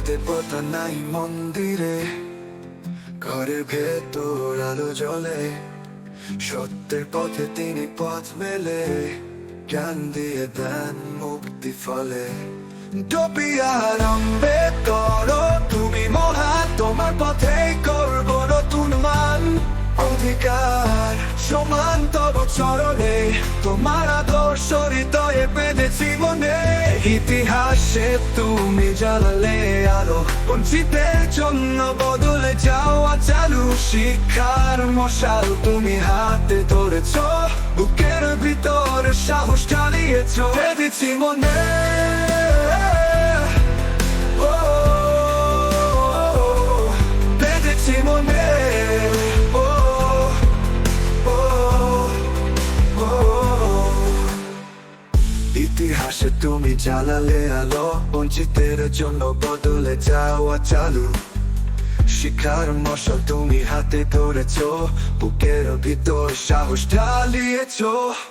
দেবতা নাই মন্দিরে, ঘরের ভেতর আলো জ্বলে, সত্যের পথে তিনি পথ মেলে, জ্ঞান দিয়ে দেন মুক্তি ফলে। ডোবিয়ার আম্বেদকর তুমি মহান, তোমার পথেই করবো নতুন মান। অধিকার সমান তব চরণে, তোমার আদর্শ হৃদয়ে বেঁধেছি মনে। ইতিহাসে তুমি জ্বালালে আলো, বঞ্চিতের জন্য বদলে যাওয়া চালু। শিক্ষার মশাল তুমি হাতে ধরেছ, বুকের ভিতরে সাহস জ্বালিয়েছ। বেঁধেছি মনে, বেঁধেছি মনে। ইতিহাসে তুমি জ্বালালে আলো, বঞ্চিতের জন্য বদলে যাওয়া চালু। শিক্ষার মশাল তুমি হাতে ধরেছ, বুকের ভিতর সাহস ঢালিয়েছ।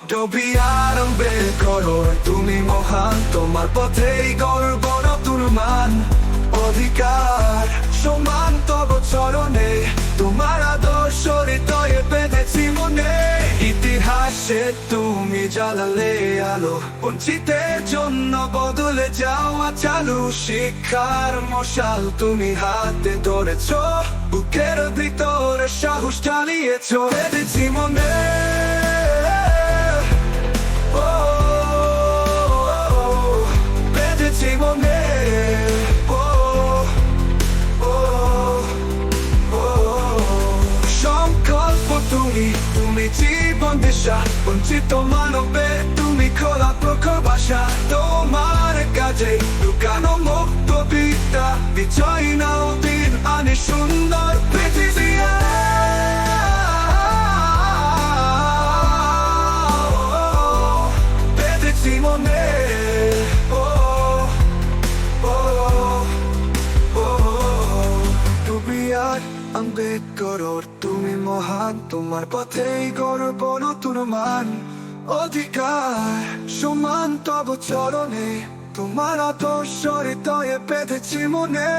ডোবিয়ার আম্বেদকর তুমি মহান, তোমার পথেই গর্ব নতুন মান। অধিকার সমান তব চরণে, তোমার আদর্শ হৃদয়ে বেঁধেছি মনে। ইতিহাসে তুমি জ্বালালে আলো, বঞ্চিতের জন্য বদলে যাওয়া চালু। শিক্ষার মশাল তুমি হাতে ধরেছ, বুকের ভিতরে সাহস জ্বালিয়েছ। বেঁধেছি মনে, বেঁধেছি মনে। সংকল্প তুমি, তুমি জীবন দিশা, বঞ্চিত মানবে তুমি খোলা প্রখর ভাষা। তোমার কাজে লুকানো মুক্ত বিদ্যা, বিজয় নাও দিন আনে সুন্দর পৃথিবী। বেঁধেছি মনে, ডোবিয়ার আম্বেদকর তুমি মহান, তোমার পথেই গর্ব নতুন মান। অধিকার সমান তব চরণে, তোমার আদর্শ হৃদয়ে বেঁধেছি মনে।